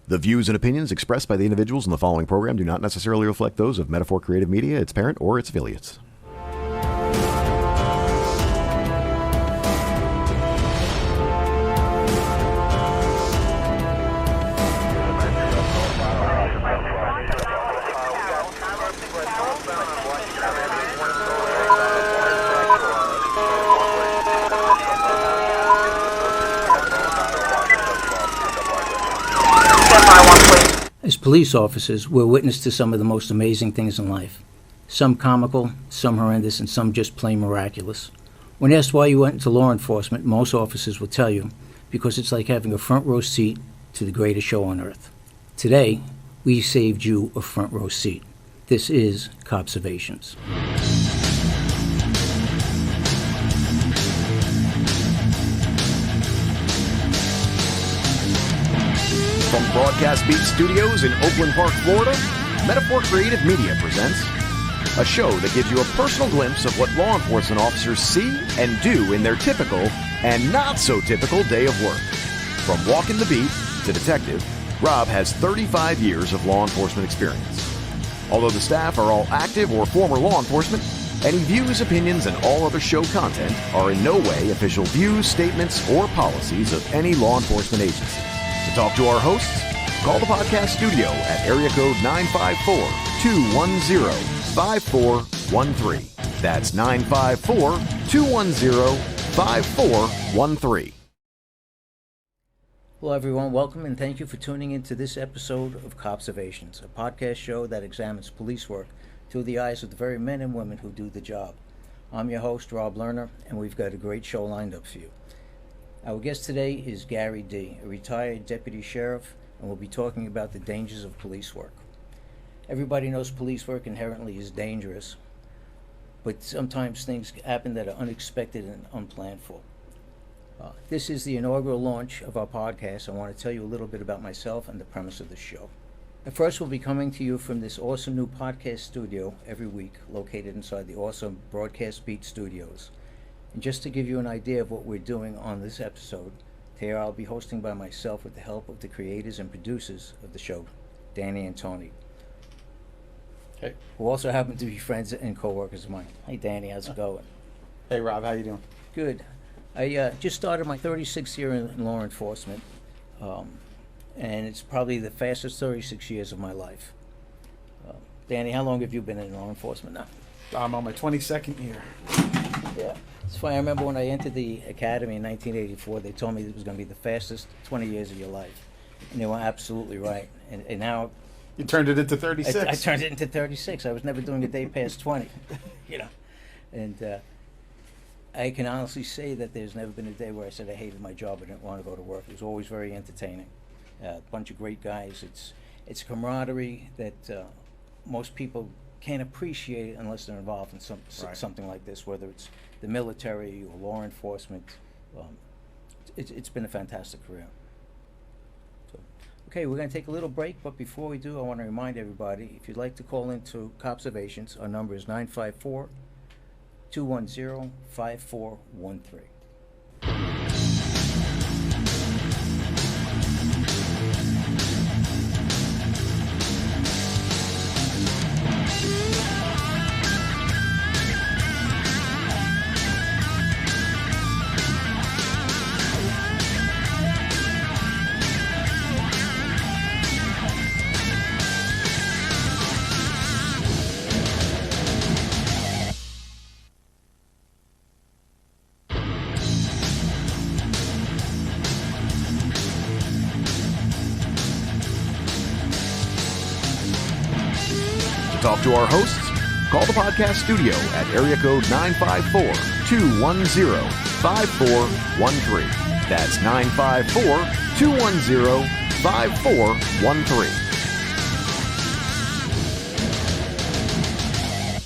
The views and opinions expressed by the individuals in the following program do not necessarily reflect those of Metaphor Creative Media, its parent, or its affiliates. As police officers, we're witness to some of the most amazing things in life. Some comical, some horrendous, and some just plain miraculous. When asked why you went into law enforcement, most officers will tell you, because it's like having a front row seat to the greatest show on earth. Today, we saved you a front row seat. This is Copservations. From Broadcast Beat Studios in Oakland Park, Florida, Metaphor Creative Media presents a show that gives you a personal glimpse of what law enforcement officers see and do in their typical and not so typical day of work. From walking the beat to detective, Rob has 35 years of law enforcement experience. Although the staff are all active or former law enforcement, any views, opinions, and all other show content are in no way official views, statements, or policies of any law enforcement agency. To talk to our hosts, call the podcast studio at area code 954-210-5413. That's 954-210-5413. Hello everyone, welcome and thank you for tuning in to this episode of Copservations, a podcast show that examines police work through the eyes of the very men and women who do the job. I'm your host, Rob Lerner, and we've got a great show lined up for you. Our guest today is Gary D., a retired deputy sheriff, and we'll be talking about the dangers of police work. Everybody knows police work inherently is dangerous, but sometimes things happen that are unexpected and unplanned for. This is the inaugural launch of our podcast. I want to tell you a little bit about myself and the premise of the show. At first, we'll be coming to you from this awesome new podcast studio every week, located inside the awesome Broadcast Beat Studios. And just to give you an idea of what we're doing on this episode, here I'll be hosting by myself with the help of the creators and producers of the show, Danny and Tony. Hey. Who also happen to be friends and co-workers of mine. Hey Danny, how's it going? Hey Rob, how you doing? Good. I just started my 36th year in law enforcement, and it's probably the fastest 36 years of my life. Danny, how long have you been in law enforcement now? I'm on my 22nd year. Yeah. It's funny, I remember when I entered the academy in 1984, they told me it was going to be the fastest 20 years of your life. And they were absolutely right. And now... You turned it into 36. I turned it into 36. I was never doing a day past 20, you know. And I can honestly say that there's never been a day where I said I hated my job, I didn't want to go to work. It was always very entertaining. A bunch of great guys. It's camaraderie that most people can't appreciate it unless they're involved in something like this, whether it's the military or law enforcement. It's been a fantastic career. So, okay, we're going to take a little break, but before we do, I want to remind everybody, if you'd like to call into Copservations, our number is 954-210-5413. Talk to our hosts, call the podcast studio at area code 954-210-5413. That's 954-210-5413.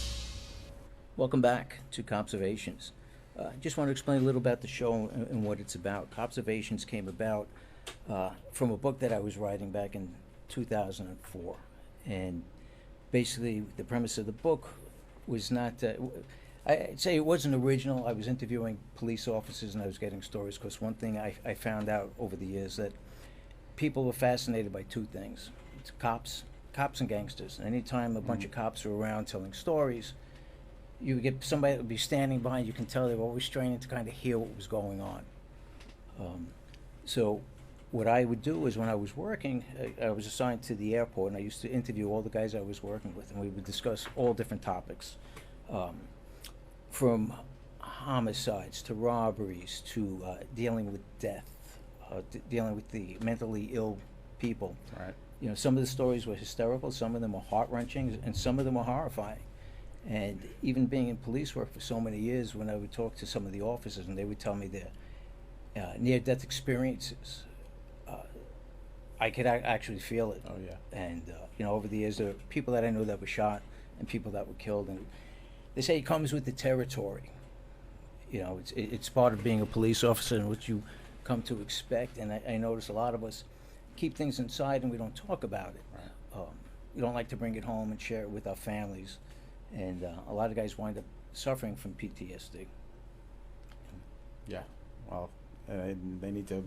Welcome back to Copservations. I just want to explain a little about the show and what it's about. Copservations came about from a book that I was writing back in 2004. And basically, the premise of the book was not, I'd say it wasn't original. I was interviewing police officers and I was getting stories, because one thing I found out over the years that people were fascinated by two things. It's cops and gangsters. And anytime a bunch of cops are around telling stories, you would get somebody that would be standing by, and you can tell they were always straining to kind of hear what was going on. So what I would do is, when I was working, I was assigned to the airport, and I used to interview all the guys I was working with, and we would discuss all different topics, from homicides to robberies to dealing with death, dealing with the mentally ill people. Right. You know, some of the stories were hysterical, some of them were heart-wrenching, and some of them were horrifying. And even being in police work for so many years, when I would talk to some of the officers and they would tell me their near-death experiences, I could actually feel it. Oh, yeah. And, you know, over the years, there were people that I knew that were shot and people that were killed. And they say it comes with the territory. You know, it's part of being a police officer and what you come to expect. And I notice a lot of us keep things inside and we don't talk about it. Right. We don't like to bring it home and share it with our families. And a lot of guys wind up suffering from PTSD. Yeah. Well, they need to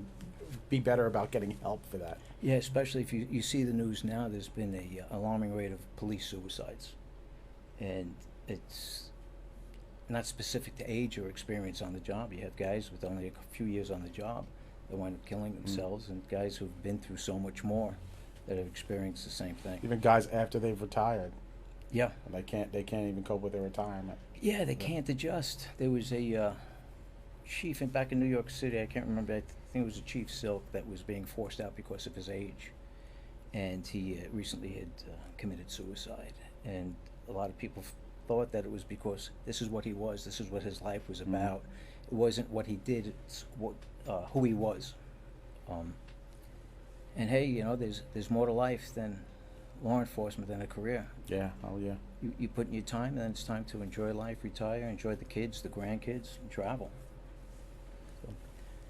be better about getting help for that. Yeah, especially if you see the news now, there's been a alarming rate of police suicides. And it's not specific to age or experience on the job. You have guys with only a few years on the job that wind up killing themselves, and guys who've been through so much more that have experienced the same thing. Even guys after they've retired. Yeah. And they can't even cope with their retirement. Yeah, they can't adjust. There was a chief back in New York City, I can't remember, I think it was a Chief Silk, that was being forced out because of his age. And he recently had committed suicide. And a lot of people thought that it was because this is what he was, this is what his life was about. It wasn't what he did, it's who he was. And hey, you know, there's more to life than law enforcement than a career. Yeah. Oh, yeah. You put in your time, and then it's time to enjoy life, retire, enjoy the kids, the grandkids, and travel.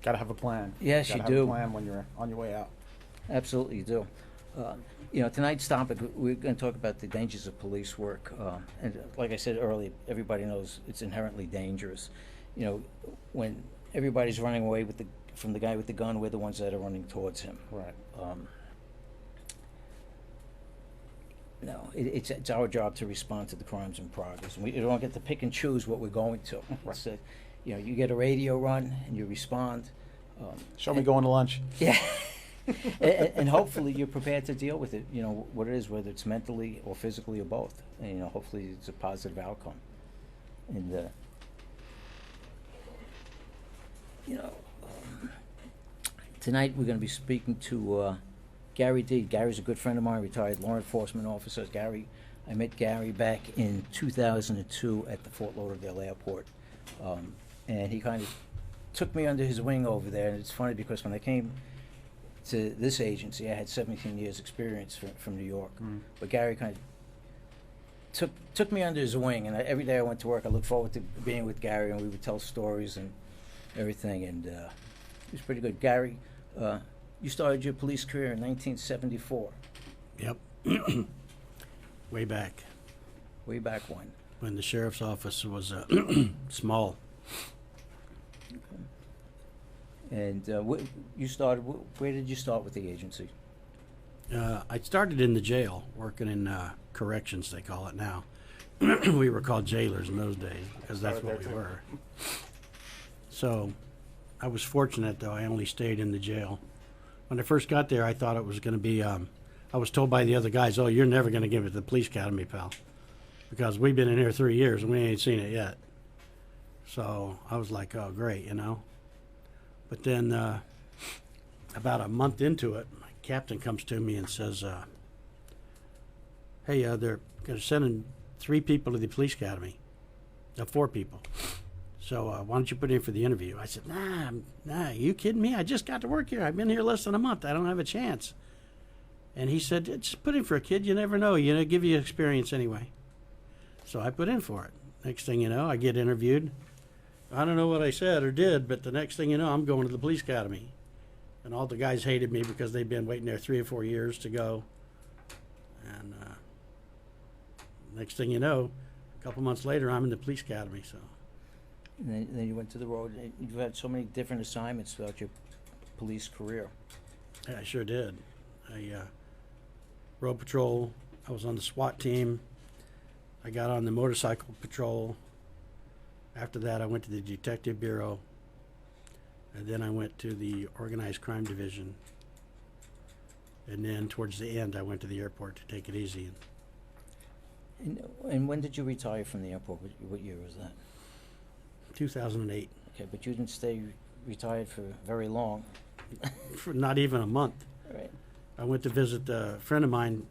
Got to have a plan. Yes, Gotta you have do. a plan when you're on your way out. Absolutely, you do. You know, tonight's topic, we're going to talk about the dangers of police work. And like I said earlier, everybody knows it's inherently dangerous. You know, when everybody's running away from the guy with the gun, we're the ones that are running towards him. Right. No, it's our job to respond to the crimes in progress. And we don't get to pick and choose what we're going to. It's you know, you get a radio run and you respond. Show me going to lunch. Yeah. and hopefully you're prepared to deal with it, you know, what it is, whether it's mentally or physically or both. And, you know, hopefully it's a positive outcome. And, you know, tonight we're going to be speaking to Gary D. Gary's a good friend of mine, retired law enforcement officer. I met Gary back in 2002 at the Fort Lauderdale airport. And he kind of took me under his wing over there. And it's funny because when I came to this agency, I had 17 years experience from New York. But Gary kind of took me under his wing, and every day I went to work, I looked forward to being with Gary, and we would tell stories and everything, and it was pretty good. Gary, you started your police career in 1974. Yep. Way back. Way back when? When the sheriff's office was small. And you started, where did you start with the agency? I started in the jail, working in corrections, they call it now. We were called jailers in those days, because that's what we were. So I was fortunate, though. I only stayed in the jail. When I first got there, I thought it was going to be, I was told by the other guys, oh, you're never going to give it to the police academy, pal. Because we've been in here 3 years, and we ain't seen it yet. So I was like, oh, great, you know. But then about a month into it, my captain comes to me and says, hey, they're going to send 3 people to the police academy. 4 people. So why don't you put in for the interview? I said, nah, you kidding me? I just got to work here. I've been here less than a month. I don't have a chance. And he said, just put in for a kid. You never know. You know, give you experience anyway. So I put in for it. Next thing you know, I get interviewed. I don't know what I said or did, but the next thing you know, I'm going to the police academy. And all the guys hated me because they'd been waiting there 3 or 4 years to go. And next thing you know, a couple months later, I'm in the police academy. So. And then you went to the road. You've had so many different assignments throughout your police career. Yeah, I sure did. Road patrol. I was on the SWAT team. I got on the motorcycle patrol. After that, I went to the detective bureau. And then I went to the organized crime division. And then towards the end, I went to the airport to take it easy. And when did you retire from the airport? What year was that? 2008. Okay, but you didn't stay retired for very long. For not even a month. Right. I went to visit a friend of mine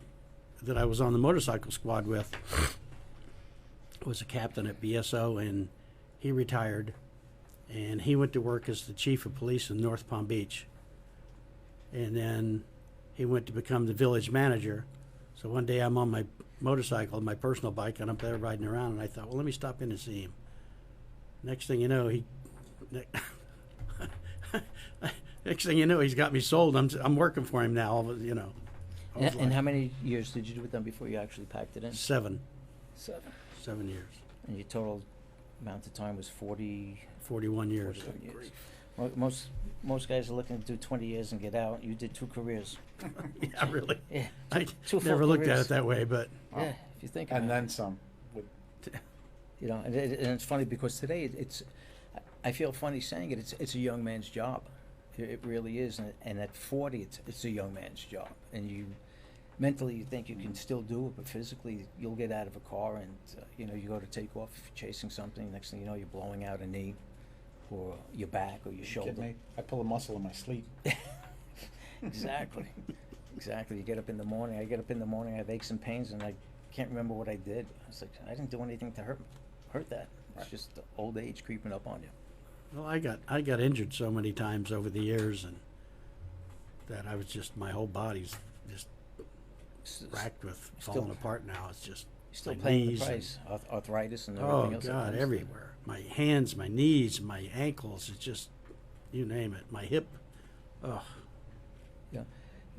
that I was on the motorcycle squad with. Was a captain at BSO, and he retired. And he went to work as the chief of police in North Palm Beach. And then he went to become the village manager. So one day I'm on my motorcycle, my personal bike, and I'm there riding around, and I thought, well, let me stop in and see him. Next thing you know, he's got me sold. I'm working for him now, you know. And how many years did you do with them before you actually packed it in? 7. 7. 7 years. And your total amount of time was 41 years. 41 years. Most guys are looking to do 20 years and get out. You did 2 careers. Yeah, really. Yeah. I Two full never looked at careers. it that way, but Yeah, if you think about And it. then some. You know, and it's funny because today I feel funny saying it. It's a young man's job. It really is. And at 40, it's a young man's job. And mentally you think you can still do it, but physically you'll get out of a car and you go to take off chasing something. Next thing you know, you're blowing out a knee, or your back, or your shoulder. Kidding me? I pull a muscle in my sleep. Exactly. Exactly. You get up in the morning. I get up in the morning. I have aches and pains, and I can't remember what I did. I was like, I didn't do anything to hurt that. It's just the old age creeping up on you. well, I got injured so many times over the years, and that I was just, my whole body's just racked with falling apart now. It's just You're still my paying the knees price. Arthritis and and, everything oh else. that God, comes to everywhere. My hands, my knees, my ankles. It's just, you name it. My hip. Oh, Yeah.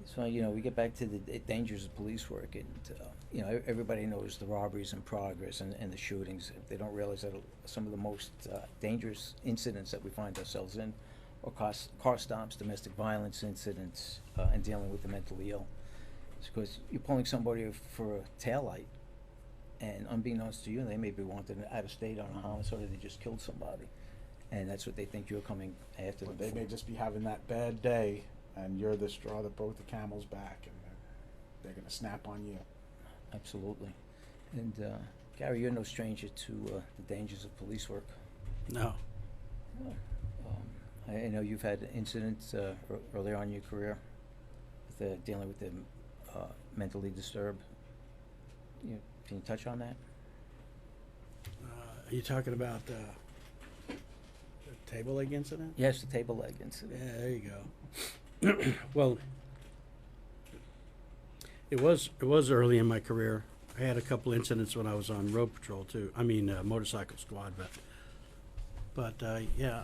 So, we get back to the dangers of police work, and, everybody knows the robberies in progress and the shootings. They don't realize that some of the most dangerous incidents that we find ourselves in are car stops, domestic violence incidents, and dealing with the mentally ill. It's because you're pulling somebody for a taillight, and unbeknownst to you, they may be wanted out of state on a homicide, or they just killed somebody. And that's what they think you're coming after them They for. may just be having that bad day, and you're the straw that broke the camel's back, and they're going to snap on you. Absolutely. And Gary, you're no stranger to the dangers of police work. no. I know you've had incidents earlier on in your career with dealing with the mentally disturbed. Can you touch on that? Are you talking about the table leg incident? Yes, the table leg incident. Yeah, there you go. Well, it was early in my career. I had a couple incidents when I was on road patrol too. I mean, motorcycle squad, but yeah,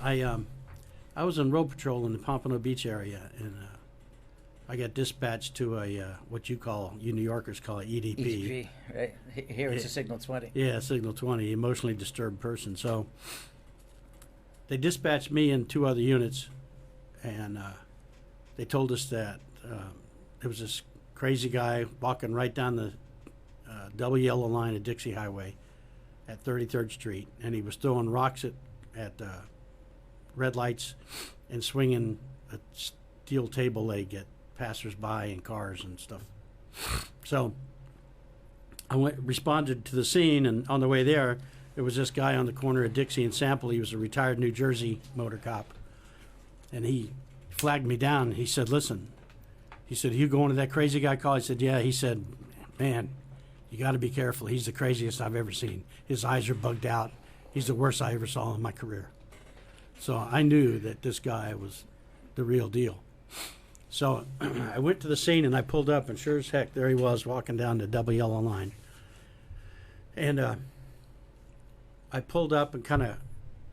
I was on road patrol in the Pompano Beach area, and I got dispatched to what you New Yorkers call it EDP. EDP, right? Here it's a Signal 20. Yeah, Signal 20, emotionally disturbed person. So they dispatched me and 2 other units, and they told us that there was this crazy guy walking right down the double yellow line of Dixie Highway at 33rd Street, and he was throwing rocks at red lights and swinging a steel table leg at passersby and cars and stuff. So I responded to the scene, and on the way there was this guy on the corner of Dixie and Sample. He was a retired New Jersey motor cop, and he flagged me down. He said, listen, he said, are you going to that crazy guy call? I said, yeah. He said, man, you got to be careful. He's the craziest I've ever seen. His eyes are bugged out. He's the worst I ever saw in my career. So I knew that this guy was the real deal. So I went to the scene, and I pulled up, and sure as heck, there he was walking down the double yellow line. And I pulled up and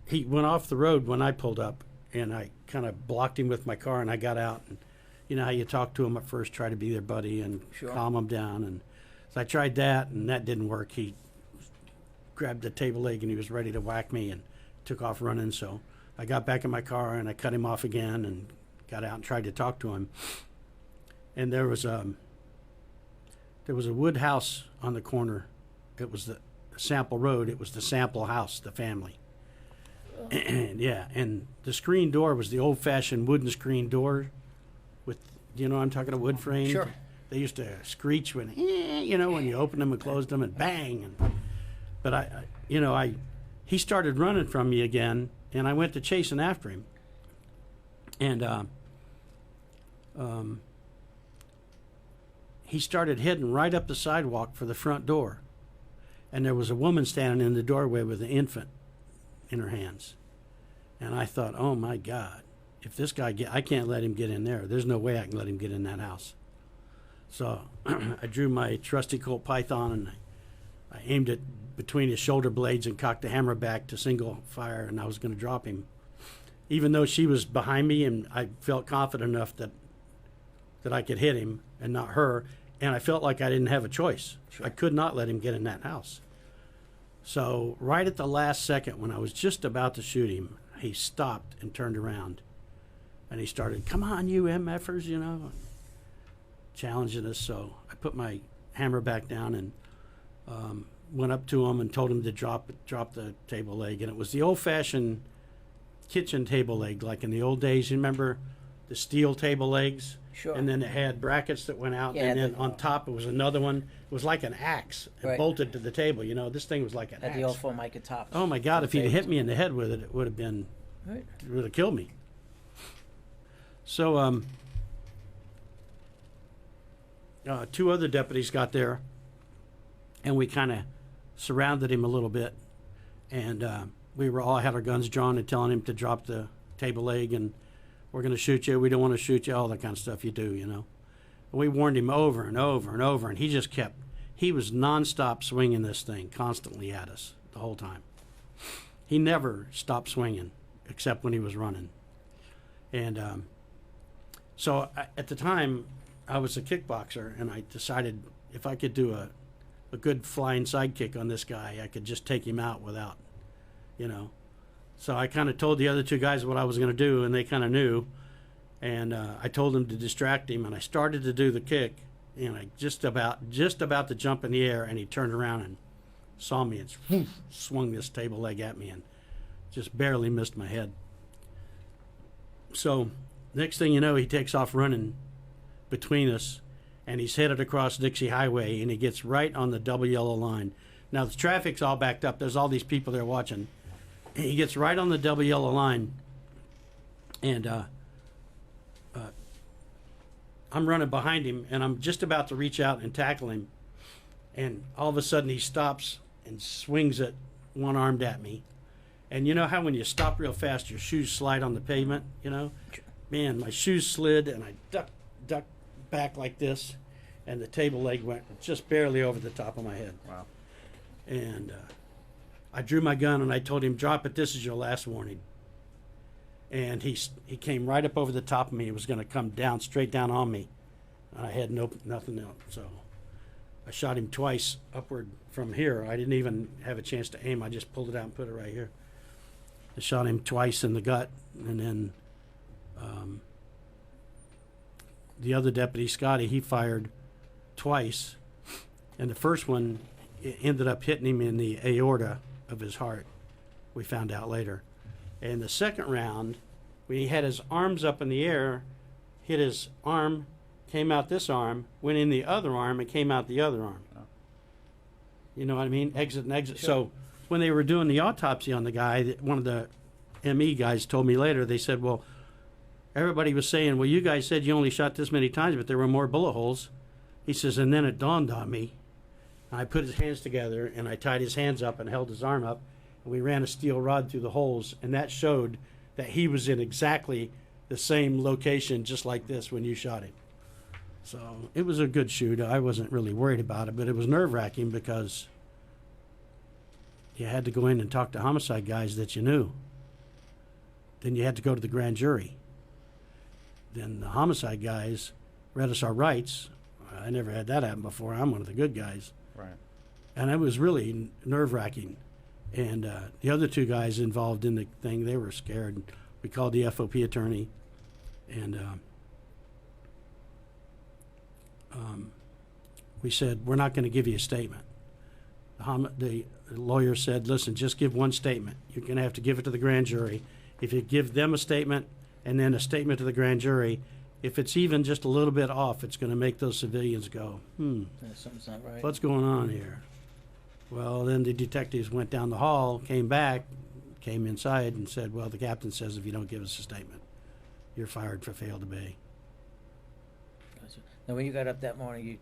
he went off the road when I pulled up, and I kind of blocked him with my car, and I got out. And you know how you talk to him at first, try to be their buddy and Sure. calm him down. And so I tried that, and that didn't work. He grabbed the table leg, and he was ready to whack me and took off running. So I got back in my car, and I cut him off again and got out and tried to talk to him. and there was a wood house on the corner. It was the Sample Road. It was the Sample house, the family. And and the screen door was the old-fashioned wooden screen door with, you know, I'm talking a wood frame. Sure. They used to screech when, you know, when you opened them and closed them, and bang. But he started running from me again, and I went to chasing after him. And he started heading right up the sidewalk for the front door. And there was a woman standing in the doorway with an infant in her hands. And I thought, oh my God, if this guy I can't let him get in there. There's no way I can let him get in that house. So I drew my trusty Colt Python and I aimed it between his shoulder blades and cocked the hammer back to single fire, and I was going to drop him. Even though she was behind me, and I felt confident enough that I could hit him and not her, and I felt like I didn't have a choice. Sure. I could not let him get in that house. So right at the last second, when I was just about to shoot him, he stopped and turned around. And he started, come on, you MFers, you know, challenging us. So I put my hammer back down and went up to him and told him to drop the table leg. And it was the old-fashioned kitchen table leg, like in the old days. You remember the steel table legs? Sure. And then it had brackets that went out, and then on top it was another one. It was like an axe. It bolted to the table. You know, this thing was like an axe. Had the old Formica top. Oh my God! If he'd hit me in the head with it, it would have been, it would have killed me. So, two other deputies got there, and we kind of surrounded him a little bit, and we were all had our guns drawn and telling him to drop the table leg, and we're going to shoot you. We don't want to shoot you. All that kind of stuff you do, you know. And we warned him over and over and over, and he just kept. He was nonstop swinging this thing constantly at us the whole time. He never stopped swinging, except when he was running. And so at the time, I was a kickboxer, and I decided if I could do a good flying sidekick on this guy, I could just take him out without, you know. So I kind of told the other two guys what I was going to do, and they kind of knew. And I told them to distract him, and I started to do the kick, and I just about to jump in the air, and he turned around and saw me and swung this table leg at me and just barely missed my head. So next thing you know, he takes off running between us, and he's headed across Dixie Highway, and he gets right on the double yellow line. Now the traffic's all backed up. There's all these people there watching. He gets right on the double yellow line, and I'm running behind him, and I'm just about to reach out and tackle him, and all of a sudden he stops and swings it one-armed at me. And you know how when you stop real fast, your shoes slide on the pavement, you know? Man, my shoes slid, and I ducked back like this, and the table leg went just barely over the top of my head. Wow. And I drew my gun and I told him, drop it, this is your last warning. And he came right up over the top of me. He was going to come down, straight down on me. I had nothing else. So I shot him twice upward from here. I didn't even have a chance to aim. I just pulled it out and put it right here. I shot him twice in the gut. And then the other deputy, Scotty, he fired twice. And the first one ended up hitting him in the aorta of his heart, we found out later. And the second round, when he had his arms up in the air, hit his arm, came out this arm, went in the other arm, and came out the other arm. Oh. You know what I mean? Exit and exit. Sure. So when they were doing the autopsy on the guy, one of the ME guys told me later, they said, well, everybody was saying, well, you guys said you only shot this many times, but there were more bullet holes. He says, and then it dawned on me. I put his hands together, and I tied his hands up and held his arm up, and we ran a steel rod through the holes, and that showed that he was in exactly the same location, just like this, when you shot him. So it was a good shoot. I wasn't really worried about it, but it was nerve-wracking because you had to go in and talk to homicide guys that you knew. Then you had to go to the grand jury. Then the homicide guys read us our rights. I never had that happen before. I'm one of the good guys. Right. And it was really nerve-wracking. And the other two guys involved in the thing, they were scared. We called the FOP attorney. And we said, we're not going to give you a statement. The lawyer said, listen, just give one statement. You're going to have to give it to the grand jury. If you give them a statement and then a statement to the grand jury, if it's even just a little bit off, it's going to make those civilians go, Something's not right. what's going on here? Well, then the detectives went down the hall, came back, came inside and said, well, the captain says if you don't give us a statement, you're fired for fail to obey. Gotcha. Now, when you got up that morning, it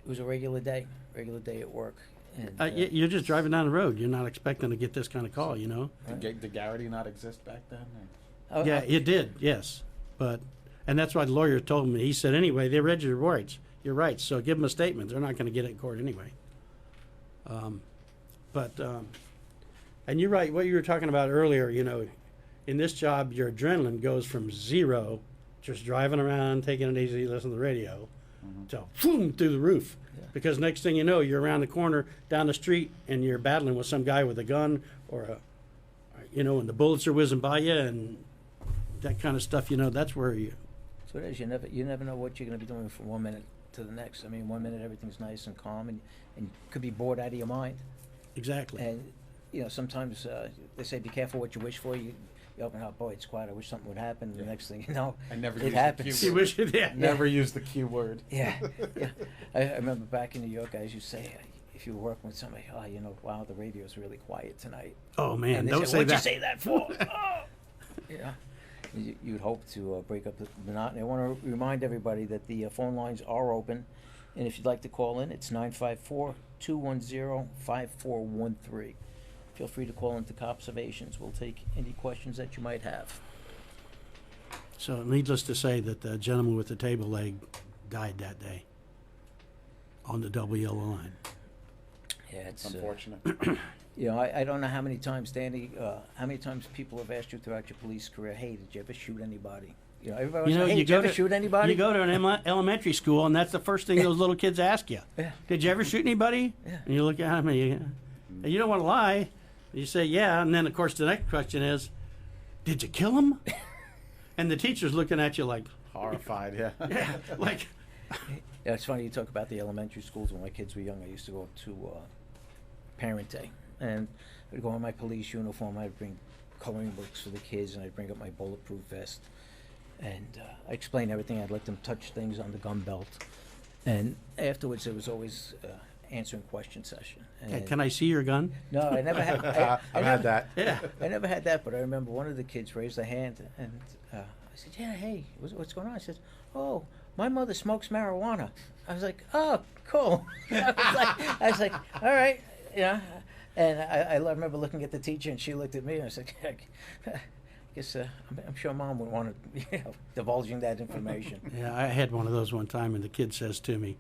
was a regular day at work. And, You're just driving down the road. You're not expecting to get this kind of call, you know? Did Garrity not exist back then? Yeah, it did, yes. And that's why the lawyer told me. He said, anyway, they read your rights. Your rights, so give them a statement. They're not going to get it in court anyway. And you're right, what you were talking about earlier, you know, in this job, your adrenaline goes from zero, just driving around, taking it easy, listening to the radio, to boom, through the roof. Yeah. Because next thing you know, you're around the corner, down the street, and you're battling with some guy with a gun and the bullets are whizzing by you and that kind of stuff, you know, that's where you... So it is, you never know what you're going to be doing from 1 minute to the next. I mean, 1 minute everything's nice and calm, and you could be bored out of your mind. Exactly. And, you know, sometimes they say be careful what you wish for. You open up, boy, it's quiet, I wish something would happen. And the next thing you know, I never it used happens. the Q word. Never Yeah. use the Q word. Yeah. I remember back in New York, guys used to say, if you were working with somebody, wow, the radio's really quiet tonight. Oh, man, And they don't say, say what'd that. you say that for? Oh! Yeah. You'd hope to break up the monotony. I want to remind everybody that the phone lines are open, and if you'd like to call in, it's 954-210-5413. Feel free to call into Copservations. We'll take any questions that you might have. So needless to say that the gentleman with the table leg died that day on the double yellow line. Yeah, it's Unfortunate. You know, I don't know how many times, Danny, how many times people have asked you throughout your police career, hey, did you ever shoot anybody? You know, everybody was like, hey, did you ever shoot anybody? You go to an elementary school, and that's the first thing those little kids ask you. Yeah. Did you ever shoot anybody? Yeah. And you look at them, and you don't want to lie. You say, yeah, and then, of course, the next question is, did you kill him? And the teacher's looking at you like... Horrified, yeah. Yeah, like... Yeah, it's funny you talk about the elementary schools. When my kids were young, I used to go to Parent Day. And I'd go in my police uniform, I'd bring coloring books for the kids, and I'd bring up my bulletproof vest. And I explained everything. I'd let them touch things on the gun belt. And afterwards, there was always answering question session. And Can I see your gun? No, I never had. I've had that. Yeah. I never had that, but I remember one of the kids raised a hand, and I said, "Yeah, hey, what's going on?" I said, "Oh, my mother smokes marijuana." I was like, "Oh, cool." I was like, "All right, yeah." And I remember looking at the teacher, and she looked at me, and I was like, I guess I'm sure Mom would want to, divulging that information. Yeah, I had one of those one time, and the kid says to me,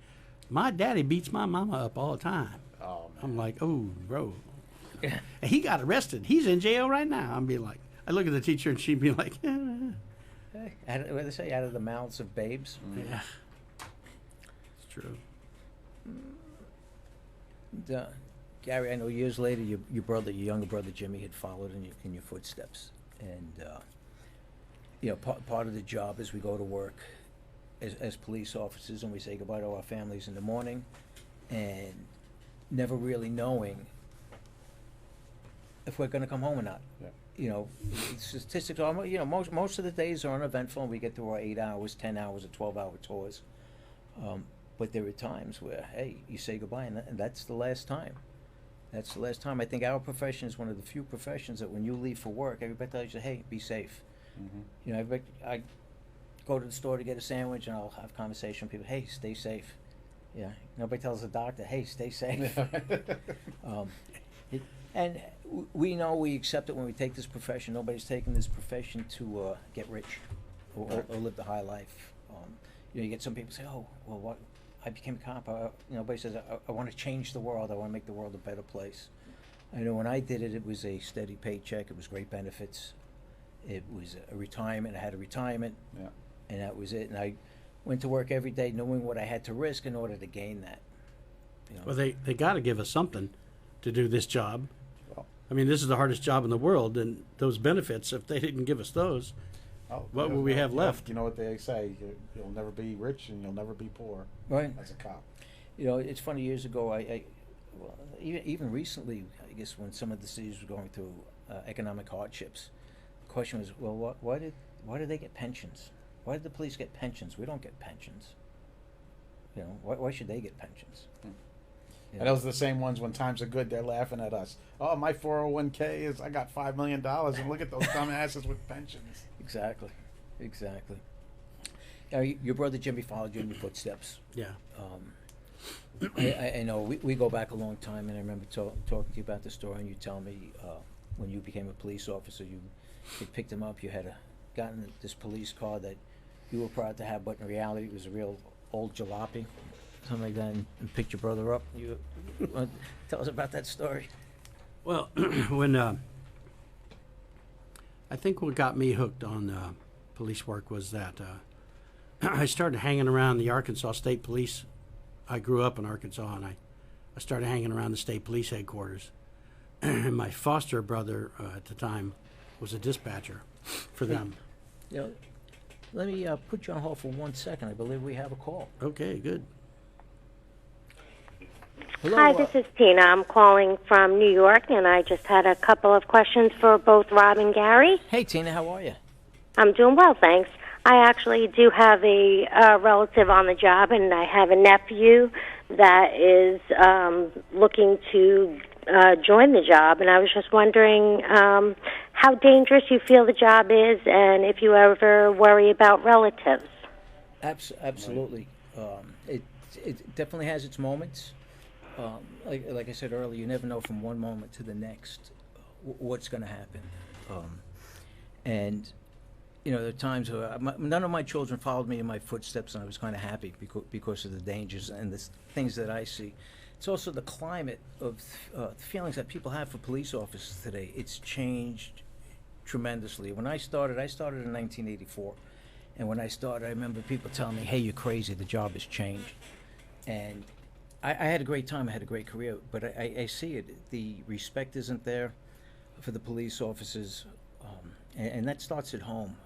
my daddy beats my mama up all the time. Oh, man. I'm like, oh, bro. And he got arrested. He's in jail right now. I'm being like, I look at the teacher, and she'd be like, What do they say? Out of the mouths of babes. yeah. It's true. Gary, I know years later, your younger brother Jimmy, had followed in your footsteps, and part of the job is we go to work as police officers, and we say goodbye to our families in the morning, and never really knowing if we're going to come home or not. Yeah. You know, statistics are, most of the days are uneventful, and we get through our 8 hours, 10 hours, or 12-hour tours. But there are times where, hey, you say goodbye, and that's the last time. That's the last time. I think our profession is one of the few professions that when you leave for work, everybody tells you, hey, be safe. Mm-hmm. You know, I go to the store to get a sandwich, and I'll have conversation with people, hey, stay safe. Yeah, nobody tells the doctor, hey, stay safe. And we know, we accept it when we take this profession. Nobody's taking this profession to get rich or live the high life. You get some people say, oh, well, what? I became a cop. Nobody says, I want to change the world. I want to make the world a better place. I know when I did it, it was a steady paycheck. It was great benefits. It was a retirement. I had a retirement, and that was it. And I went to work every day knowing what I had to risk in order to gain that. Well, they got to give us something to do this job. Well, I mean, this is the hardest job in the world, and those benefits, if they didn't give us those, Oh, What will we have left? You know what they say? You'll never be rich and you'll never be poor. Right. As a cop. You know, it's funny. Years ago, well, even recently, I guess when some of the cities were going through economic hardships, the question was, well, why did they get pensions? Why did the police get pensions? We don't get pensions. You know, why should they get pensions? You And know? those are the same ones when times are good, they're laughing at us. Oh, my 401k is, I got $5 million, and look at those dumbasses with pensions. Exactly. Your brother Jimmy followed you in your footsteps. Yeah. I know we go back a long time, and I remember talking to you about the story, and you tell me when you became a police officer, you picked him up, you had gotten this police car that you were proud to have, but in reality it was a real old jalopy, something like that, and picked your brother up. You want to tell us about that story? Well, when I think what got me hooked on police work was that I started hanging around the Arkansas State Police. I grew up in Arkansas, and I started hanging around the state police headquarters. And my foster brother at the time was a dispatcher for them. You know, let me put you on hold for 1 second. I believe we have a call. Okay, good. Hello, Hi, this is Tina. I'm calling from New York, and I just had a couple of questions for both Rob and Gary. Hey, Tina, how are you? I'm doing well, thanks. I actually do have a relative on the job, and I have a nephew that is looking to join the job, and I was just wondering how dangerous you feel the job is, and if you ever worry about relatives. Absolutely. It definitely has its moments. Like I said earlier, you never know from one moment to the next what's going to happen. And you know, there are times where none of my children followed me in my footsteps, and I was kind of happy because of the dangers and the things that I see. It's also the climate of the feelings that people have for police officers today. It's changed tremendously. When I started in 1984, and when I started, I remember people telling me, "Hey, you're crazy. The job has changed." And I had a great time. I had a great career, but I see it. The respect isn't there for the police officers, and that starts at home.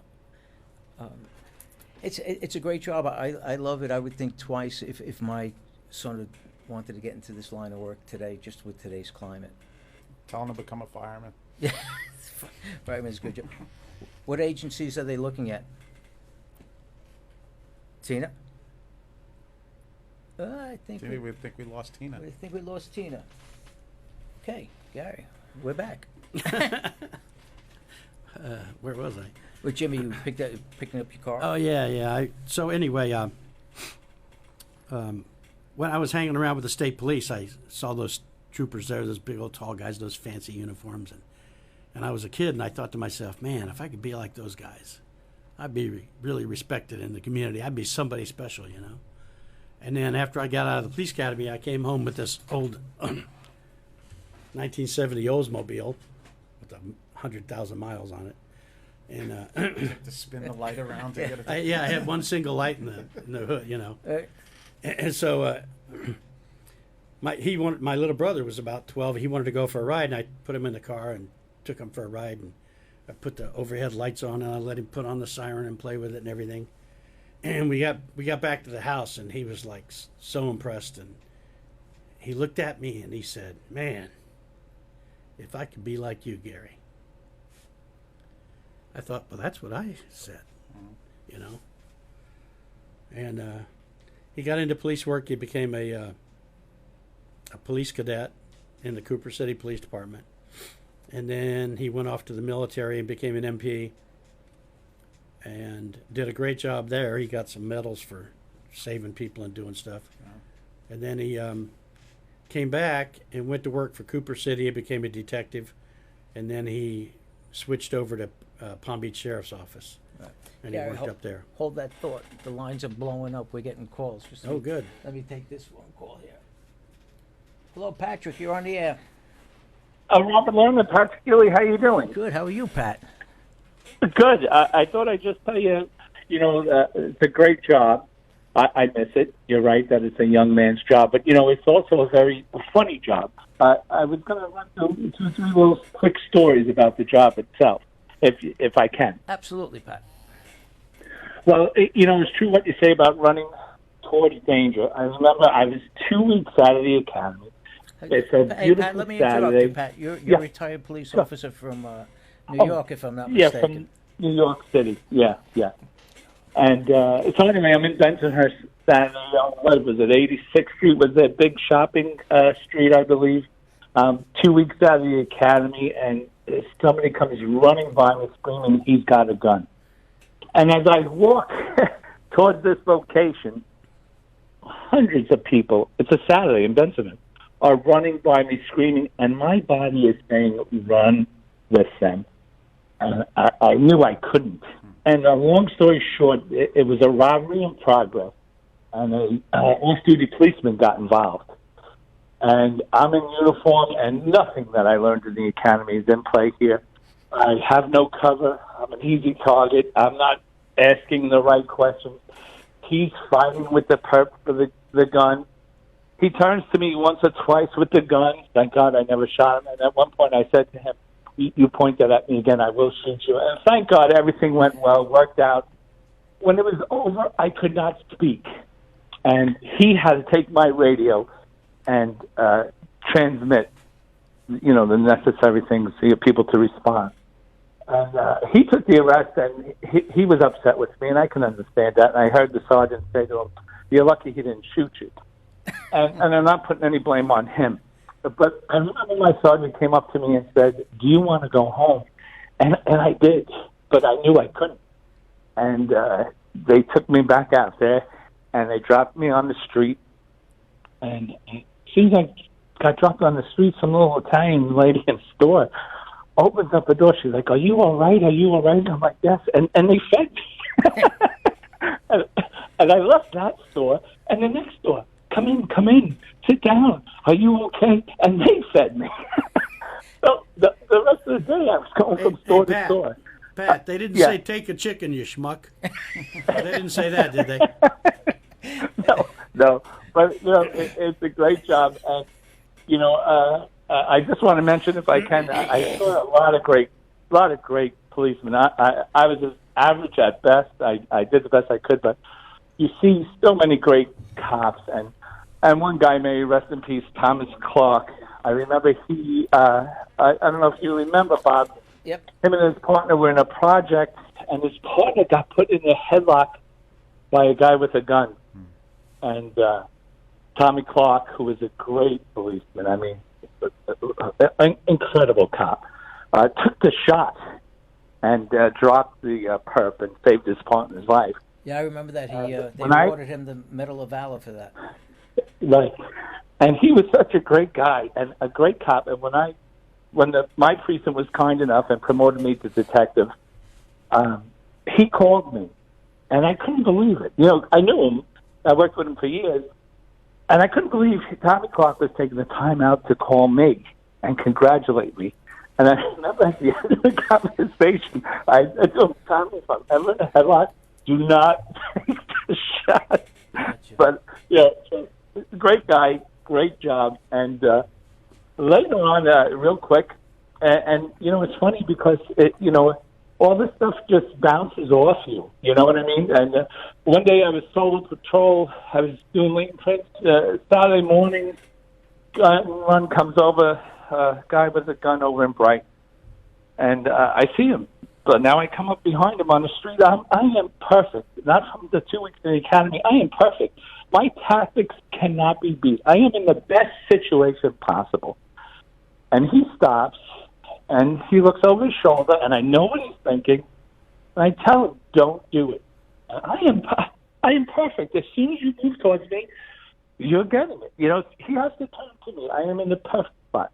It's a great job. I love it. I would think twice if my son had wanted to get into this line of work today, just with today's climate. Tell him to become a fireman. Yeah, fireman's a good job. What agencies are they looking at? Tina? I think We think we lost Tina. I think we lost Tina. Okay, Gary, we're back. Where was I? Well, Jimmy, you picking up your car? Oh, yeah. So anyway, when I was hanging around with the state police, I saw those troopers there, those big old tall guys, those fancy uniforms. And I was a kid, and I thought to myself, man, if I could be like those guys, I'd be really respected in the community. I'd be somebody special, you know. And then after I got out of the police academy, I came home with this old 1970 Oldsmobile with 100,000 miles on it. And To spin the light around to get it. I had one single light in the hood, you know. And so my little brother was about 12. He wanted to go for a ride, and I put him in the car and took him for a ride. And I put the overhead lights on, and I let him put on the siren and play with it and everything. And we got back to the house, and he was like so impressed. And he looked at me and he said, "Man, if I could be like you, Gary." I thought, well, that's what I said, you know. And he got into police work. He became a police cadet in the Cooper City Police Department. And then he went off to the military and became an MP and did a great job there. He got some medals for saving people and doing stuff. Yeah. And then he came back and went to work for Cooper City and became a detective. And then he switched over to Palm Beach Sheriff's Office, and he worked up there. Hold that thought. The lines are blowing up. We're getting calls. Good. Let me take this phone call here. Hello, Patrick. You're on the air. Robert Lerner, Patrick Gilly, how you doing? Good. How are you, Pat? Good. I thought I'd just tell you, it's a great job. I miss it. You're right that it's a young man's job, but, it's also a very funny job. I was going to run through 2 or 3 little quick stories about the job itself, if I can. Absolutely, Pat. Well, it's true what you say about running towards danger. I remember I was 2 weeks out of the academy. It's a Hey, beautiful Pat, let me Saturday. interrupt you, Pat. You're a retired police officer from New York, if I'm not mistaken. from New York City. Yeah. And so anyway, I'm in Bensonhurst Saturday. What was it? 86th Street was that big shopping street, I believe. 2 weeks out of the academy, and somebody comes running by me screaming, "He's got a gun!" And as I walk towards this location, hundreds of people, it's a Saturday in Bensonhurst, are running by me screaming, and my body is saying, run with them. And I knew I couldn't. And long story short, it was a robbery in progress, and an off-duty policeman got involved. And I'm in uniform, and nothing that I learned in the academy is in play here. I have no cover. I'm an easy target. I'm not asking the right questions. He's fighting with the perp for the gun. He turns to me once or twice with the gun. Thank God I never shot him. And at one point I said to him, you point that at me again, I will shoot you. And thank God everything went well, worked out. When it was over, I could not speak. And he had to take my radio and transmit, the necessary things for people to respond. And he took the arrest, and he was upset with me, and I can understand that. And I heard the sergeant say to him, "You're lucky he didn't shoot you." And I'm not putting any blame on him. But I remember my sergeant came up to me and said, "Do you want to go home?" And I did, but I knew I couldn't. And they took me back out there, and they dropped me on the street. And as soon as I got dropped on the street, some little Italian lady in the store opens up the door. She's like, "Are you all right? Are you all right?" And I'm like, "Yes." And they fed me. and I left that store, and the next store, come in, sit down. Are you okay? And they fed me. So the rest of the day, I was going from store to store. Pat, they didn't say take a chicken, you schmuck. They didn't say that, did they? No. But, it's a great job. And, I just want to mention, if I can, I saw a lot of great policemen. I was as average at best. I did the best I could, but you see so many great cops. And one guy, may rest in peace, Thomas Clark. I remember I don't know if you remember, Bob. Yep. Him and his partner were in a project, and his partner got put in a headlock by a guy with a gun. And Tommy Clark, who was a great policeman, I mean, an incredible cop, took the shot and dropped the perp and saved his partner's life. Yeah, I remember that. They awarded him the Medal of Valor for that. Right. And he was such a great guy and a great cop. And when my precinct was kind enough and promoted me to detective, he called me, and I couldn't believe it. I knew him. I worked with him for years, and I couldn't believe Tommy Clark was taking the time out to call me and congratulate me. And I remember at the end of the conversation, I told him, "Tommy, if I'm ever in a headlock, do not take the shot." Gotcha. But, great guy, great job. And later on, real quick, and it's funny because, all this stuff just bounces off you. You know what I mean? And one day I was solo patrol. I was doing latent prints. Saturday morning, run comes over, a guy with a gun over in Bright. And I see him. But now I come up behind him on the street. I am perfect. Not from the 2 weeks in the academy. I am perfect. My tactics cannot be beat. I am in the best situation possible. And he stops, and he looks over his shoulder, and I know what he's thinking. And I tell him, "Don't do it." I am perfect. As soon as you move towards me, you're getting it. He has to turn to me. I am in the perfect spot.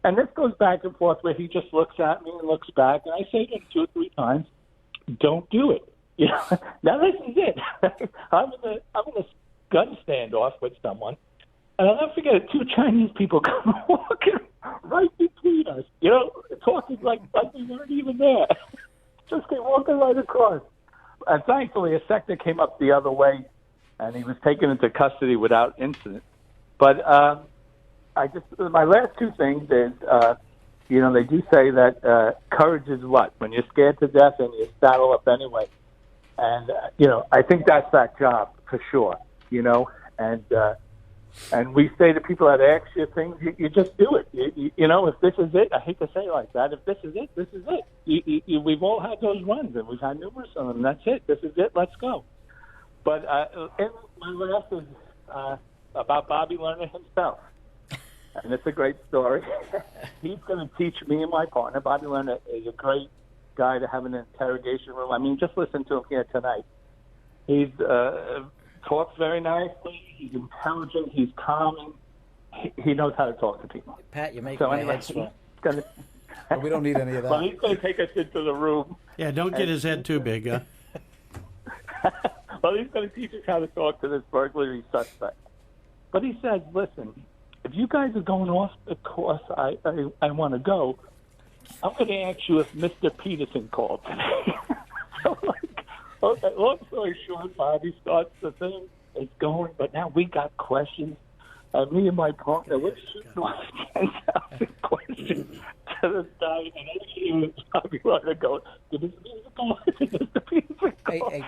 And this goes back and forth where he just looks at me and looks back, and I say to him 2 or 3 times, "Don't do it." Now this is it. I'm in a gun standoff with someone, and I'll never forget it. 2 Chinese people come walking right between us, talking like we weren't even there. Just came walking right across. And thankfully, a sector came up the other way, and he was taken into custody without incident. But my last 2 things is, they do say that courage is what? When you're scared to death and you saddle up anyway. And I think that's that job for sure. And we say to people that ask you things, you just do it. If this is it, I hate to say it like that. If this is it, this is it. We've all had those runs, and we've had numerous of them. That's it. This is it. Let's go. But and my last is about Bobby Lerner himself. And it's a great story. He's going to teach me and my partner. Bobby Lerner is a great guy to have in an interrogation room. I mean, just listen to him here tonight. He's talks very nicely. He's intelligent. He's calming. He knows how to talk to people. Pat, you're making my head swell. We don't need any of that. Well, he's going to take us into the room. Yeah, don't get his head too big, huh? Well, he's going to teach us how to talk to this burglary suspect. But he says, listen, if you guys are going off the course I want to go, I'm going to ask you if Mr. Peterson called today. So, okay, long story short, Bobby starts the thing. It's going, but now we got questions. Me and my partner, we're shooting off 10,000 questions to this guy, and I hear Bobby Lerner go, did Mr. Peterson call? Did Mr. Peterson call? Hey,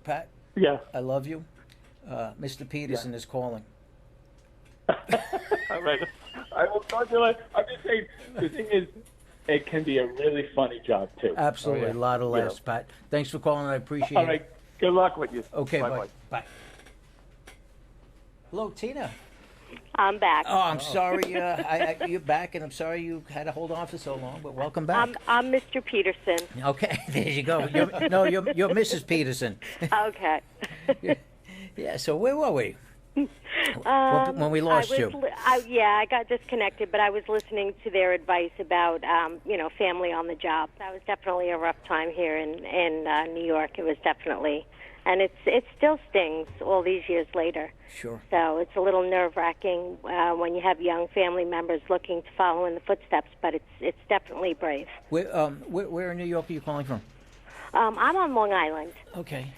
Pat, yeah. I love you. Mr. Peterson is calling. All right. I will talk to you later. I'm just saying, the thing is, it can be a really funny job, too. Absolutely. A lot of laughs, Pat. Thanks for calling. I appreciate it. All right. Good luck with you. Okay, Bye-bye. bye. Hello, Tina. I'm back. Oh, I'm sorry you're back, and I'm sorry you had to hold on for so long, but welcome back. I'm Mr. Peterson. Okay, there you go. You're Mrs. Peterson. Okay. Yeah, so where were we? When we lost you. I got disconnected, but I was listening to their advice about, family on the job. That was definitely a rough time here in New York. It was definitely, and it still stings all these years later. Sure. So it's a little nerve-wracking when you have young family members looking to follow in the footsteps, but it's definitely brave. Where in New York are you calling from? I'm on Long Island. Okay.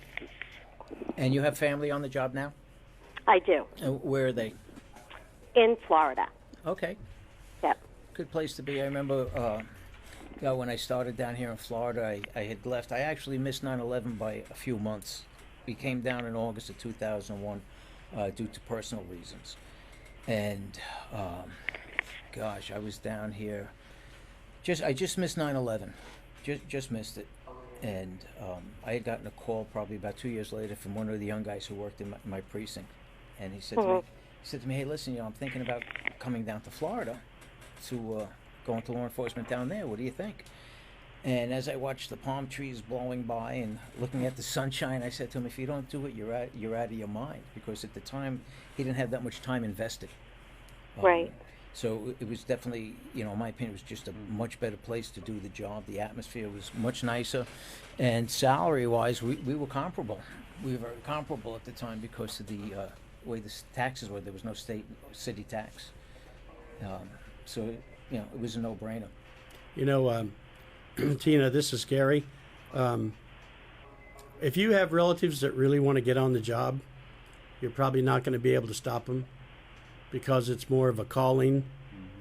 And you have family on the job now? I do. Where are they? In Florida. Okay. Yep. Good place to be. I remember when I started down here in Florida, I had left. I actually missed 9/11 by a few months. We came down in August of 2001 due to personal reasons. And, I was down here. I just missed 9/11. Just missed it. And I had gotten a call probably about 2 years later from one of the young guys who worked in my precinct. And he said to me, hey, listen, I'm thinking about coming down to Florida to go into law enforcement down there. What do you think? And as I watched the palm trees blowing by and looking at the sunshine, I said to him, if you don't do it, you're out of your mind. Because at the time, he didn't have that much time invested. Right. So it was definitely, in my opinion, it was just a much better place to do the job. The atmosphere was much nicer. And salary-wise, we were comparable. We were very comparable at the time because of the way the taxes were. There was no city tax. So, it was a no-brainer. Tina, this is Gary. If you have relatives that really want to get on the job, you're probably not going to be able to stop them because it's more of a calling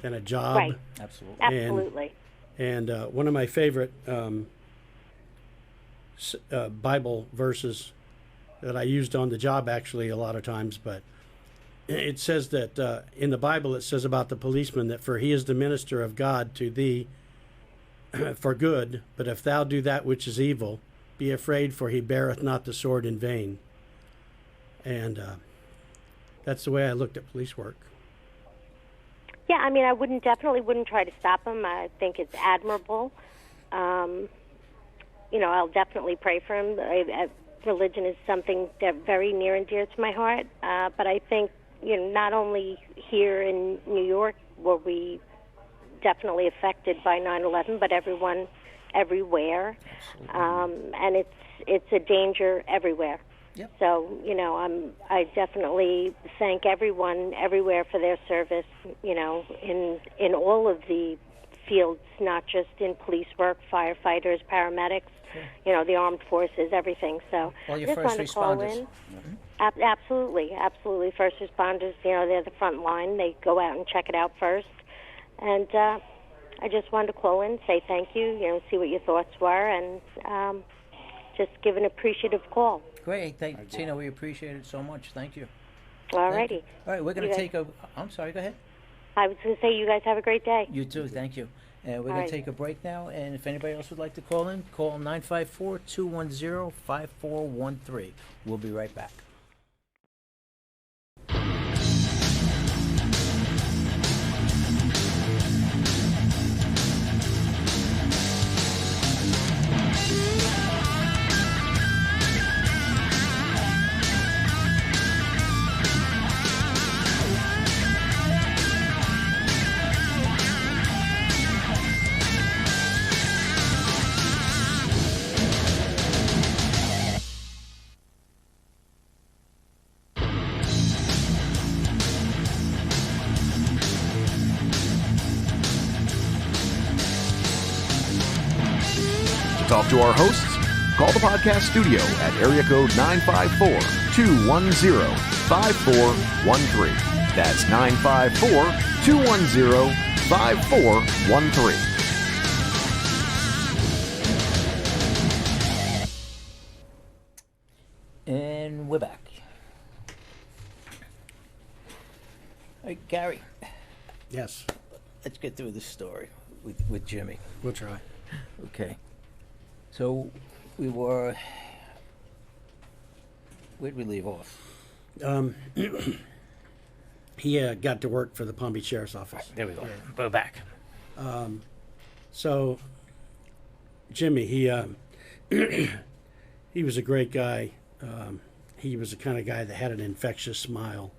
than a job. Right. Absolutely. Absolutely. And one of my favorite Bible verses that I used on the job actually a lot of times, but it says that in the Bible it says about the policeman that for he is the minister of God to thee for good, but if thou do that which is evil, be afraid, for he beareth not the sword in vain. And that's the way I looked at police work. Yeah, I mean, I definitely wouldn't try to stop him. I think it's admirable. I'll definitely pray for him. Religion is something that very near and dear to my heart. But I think, not only here in New York were we definitely affected by 9/11, but everyone, everywhere. And it's a danger everywhere. Yep. So, I definitely thank everyone everywhere for their service, in all of the fields, not just in police work, firefighters, paramedics, the armed forces, everything. So all your just first wanted to call responders. in. Absolutely. First responders, they're the front line. They go out and check it out first. And I just wanted to call in, say thank you, see what your thoughts were, and just give an appreciative call. Great. Tina, we appreciate it so much. Thank you. All Thank righty. you. All right, we're going to take a... I'm sorry, go ahead. I was going to say, you guys have a great day. You too, thank you. And we're All going right. to take a break now, and if anybody else would like to call in, call 954-210-5413. We'll be right back. Talk to our hosts? Call the podcast studio at area code 954-210-5413. That's 954-210-5413. And we're back. All right, Gary, Yes, let's get through this story with Jimmy. we'll try. Okay. So we were... Where'd we leave off? He got to work for the Palm Beach Sheriff's Office. There we go. We're back. So, Jimmy, he he was a great guy. He was the kind of guy that had an infectious smile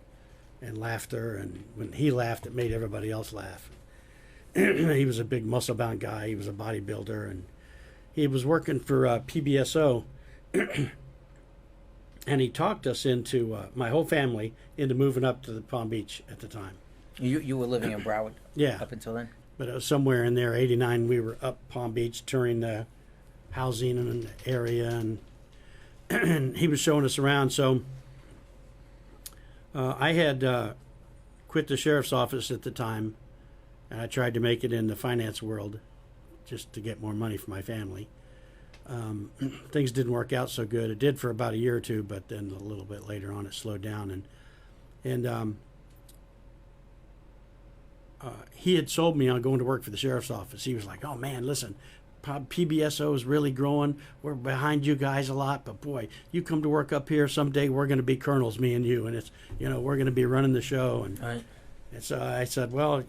and laughter, and when he laughed, it made everybody else laugh. He was a big muscle-bound guy. He was a bodybuilder, and he was working for PBSO, and he talked us into, my whole family, into moving up to the Palm Beach at the time. You were living in Broward Yeah. up until then? But it was somewhere in there, 89, we were up Palm Beach touring the housing and the area, and he was showing us around. So I had quit the sheriff's office at the time, and I tried to make it in the finance world just to get more money for my family. Things didn't work out so good. It did for about a year or two, but then a little bit later on it slowed down. And he had sold me on going to work for the sheriff's office. He was like, "Oh man, listen, PBSO is really growing. We're behind you guys a lot, but boy, you come to work up here someday. We're going to be colonels, me and you, and it's we're going to be running the show." Right. And so I said, "Well,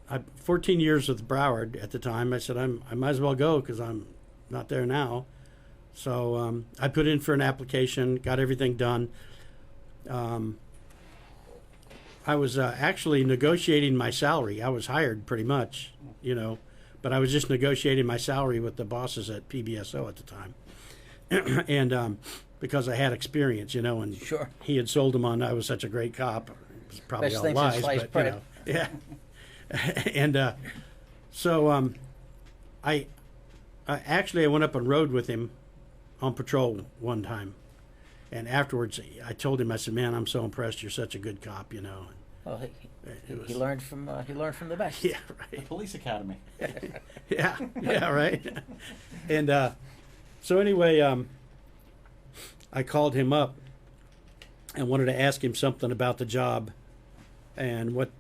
I 14 years with Broward at the time. I said I might as well go because I'm not there now." So I put in for an application, got everything done. I was actually negotiating my salary. I was hired pretty much, but I was just negotiating my salary with the bosses at PBSO at the time. And because I had experience, and Sure. he had sold them on I was such a great cop. It was probably Best all thing since lies, sliced but bread. yeah. And so I actually went up and rode with him on patrol one time. And afterwards, I told him, I said, "Man, I'm so impressed. You're such a good cop, Well, It he learned from the best. Yeah, right. Police Academy. Yeah, right. And so anyway, I called him up and wanted to ask him something about the job and what,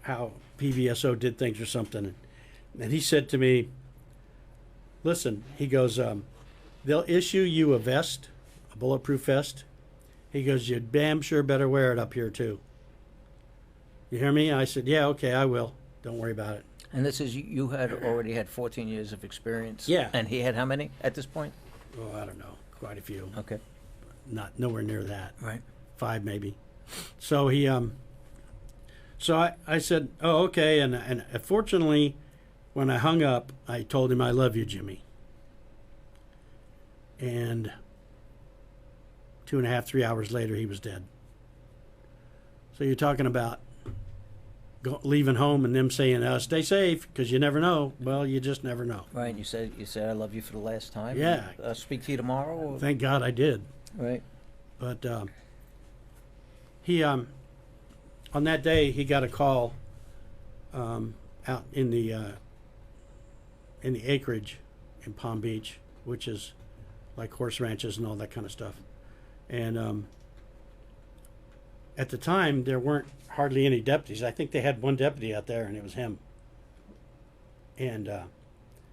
how PBSO did things or something. And he said to me, "Listen," he goes, "they'll issue you a vest, a bulletproof vest." He goes, "You damn sure better wear it up here too." You hear me? I said, "Yeah, okay, I will. Don't worry about it." And this is, you had already had 14 years of experience. Yeah. And he had how many at this point? Oh, I don't know, quite a few. Okay. Not nowhere near that. Right. 5 maybe. So he, so I said, "Oh, okay." And fortunately, when I hung up, I told him, "I love you, Jimmy." And 2.5, 3 hours later, he was dead. So you're talking about leaving home and them saying, "Stay safe," because you never know. Well, you just never know. Right. You said "I love you" for the last time. Yeah. Speak to you tomorrow. Or? Thank God I did. Right. But he, on that day, he got a call out in the acreage in Palm Beach, which is like horse ranches and all that kind of stuff. And at the time, there weren't hardly any deputies. I think they had one deputy out there, and it was him. And it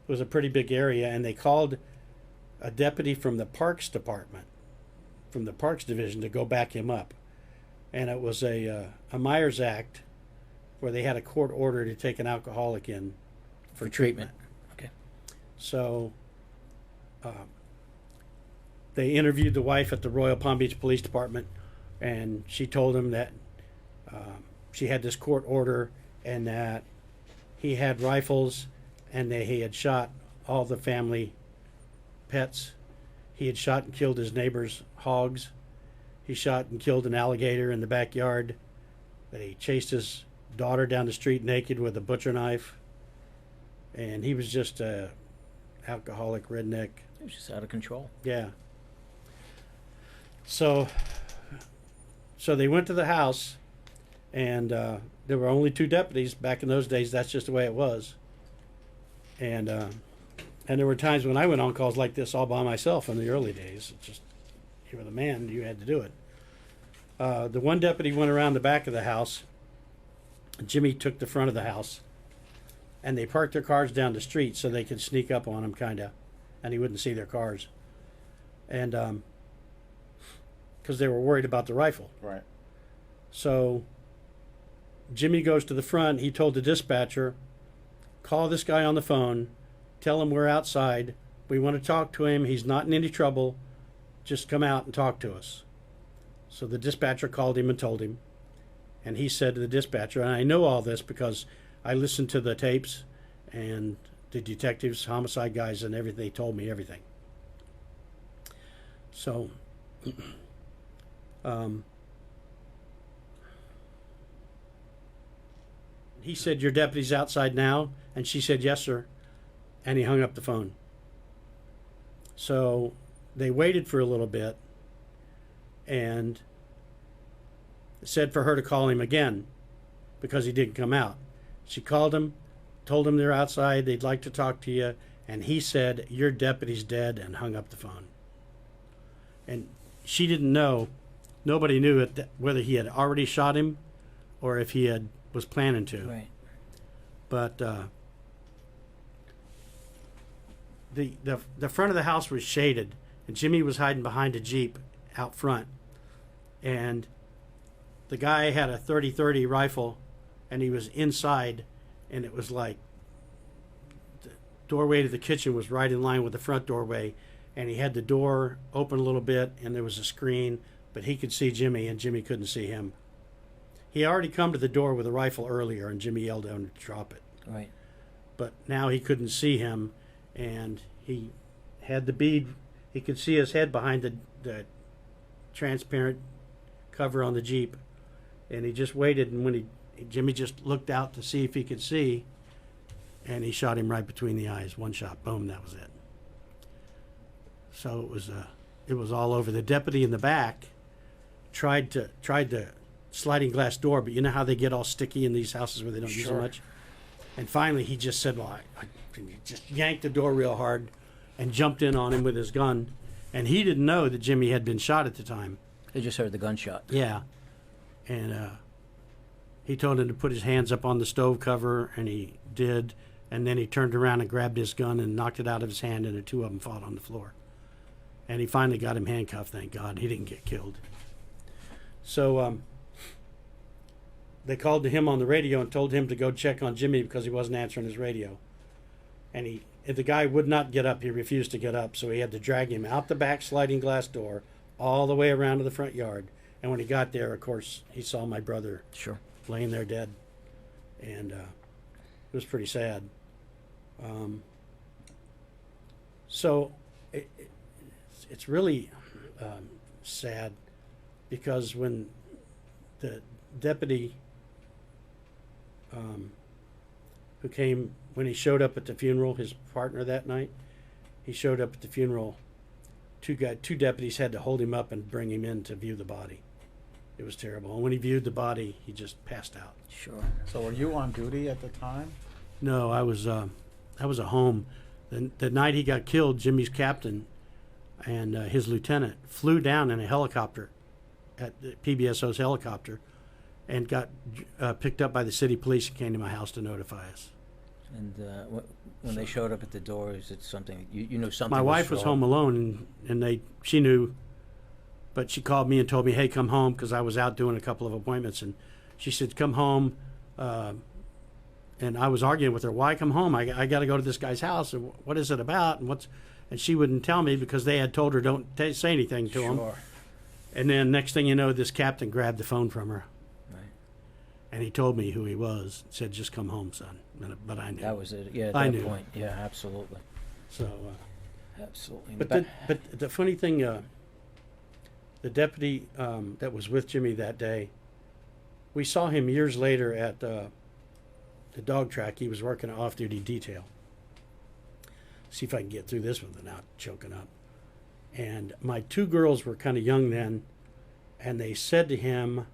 was a pretty big area, and they called a deputy from the Parks Department, from the Parks Division, to go back him up. And it was a Myers Act where they had a court order to take an alcoholic in for treatment. Okay. So they interviewed the wife at the Royal Palm Beach Police Department, and she told him that she had this court order and that he had rifles and that he had shot all the family pets. He had shot and killed his neighbor's hogs. He shot and killed an alligator in the backyard. That he chased his daughter down the street naked with a butcher knife. And he was just a alcoholic redneck. It was just out of control. Yeah. So they went to the house, and there were only 2 deputies. Back in those days, that's just the way it was. And there were times when I went on calls like this all by myself in the early days. It's just, you were the man, you had to do it. The one deputy went around the back of the house. Jimmy took the front of the house, and they parked their cars down the street so they could sneak up on him, kind of, and he wouldn't see their cars. And because they were worried about the rifle. Right. So Jimmy goes to the front. He told the dispatcher, call this guy on the phone, tell him we're outside. We want to talk to him. He's not in any trouble. Just come out and talk to us. So the dispatcher called him and told him. And he said to the dispatcher, and I know all this because I listened to the tapes and the detectives, homicide guys, and everything. They told me everything. So he said, your deputy's outside now? And she said, yes, sir. And he hung up the phone. So they waited for a little bit and said for her to call him again because he didn't come out. She called him, told him they're outside, they'd like to talk to you, and he said, your deputy's dead, and hung up the phone. And she didn't know, nobody knew whether he had already shot him or if he was planning to. Right. But the front of the house was shaded, and Jimmy was hiding behind a Jeep out front. And the guy had a .30-30 rifle, and he was inside, and it was like the doorway to the kitchen was right in line with the front doorway, and he had the door open a little bit, and there was a screen, but he could see Jimmy, and Jimmy couldn't see him. He had already come to the door with a rifle earlier, and Jimmy yelled at him to drop it. Right. But now he couldn't see him, and he had the bead. He could see his head behind the transparent cover on the Jeep, and he just waited, and when Jimmy just looked out to see if he could see, and he shot him right between the eyes. One shot, boom, that was it. So it was all over. The deputy in the back tried the sliding glass door, but you know how they get all sticky in these houses where they don't use it much? And finally he just said, well, I just yanked the door real hard and jumped in on him with his gun. And he didn't know that Jimmy had been shot at the time. He just heard the gunshot. Yeah. And he told him to put his hands up on the stove cover, and he did. And then he turned around and grabbed his gun and knocked it out of his hand, and the 2 of them fought on the floor. And he finally got him handcuffed, thank God. He didn't get killed. So they called to him on the radio and told him to go check on Jimmy because he wasn't answering his radio. And the guy would not get up. He refused to get up, so he had to drag him out the back sliding glass door all the way around to the front yard. And when he got there, of course, he saw my brother laying there dead. And it was pretty sad. So it's really sad because when the deputy who came, when he showed up at the funeral, his partner that night, he showed up at the funeral, two deputies had to hold him up and bring him in to view the body. It was terrible. And when he viewed the body, he just passed out. Sure. So were you on duty at the time? No, I was at home. The night he got killed, Jimmy's captain and his lieutenant flew down in a helicopter, at the PBSO's helicopter, and got picked up by the city police and came to my house to notify us. And when they showed up at the door, is it something you knew something? My wife was home alone, and she knew, but she called me and told me, "Hey, come home," because I was out doing a couple of appointments, and she said, "Come home." And I was arguing with her, "Why come home? I got to go to this guy's house. And what is it about? And she wouldn't tell me because they had told her don't say anything to him. And then next thing you know, this captain grabbed the phone from her. Right. And he told me who he was. Said, "Just come home, son." But I knew. That was it. Yeah, at I that knew. point. Yeah, absolutely. So, Absolutely. but the funny thing, the deputy that was with Jimmy that day, we saw him years later at the dog track. He was working an off-duty detail. See if I can get through this one without choking up. And my two girls were kind of young then, and they said to him,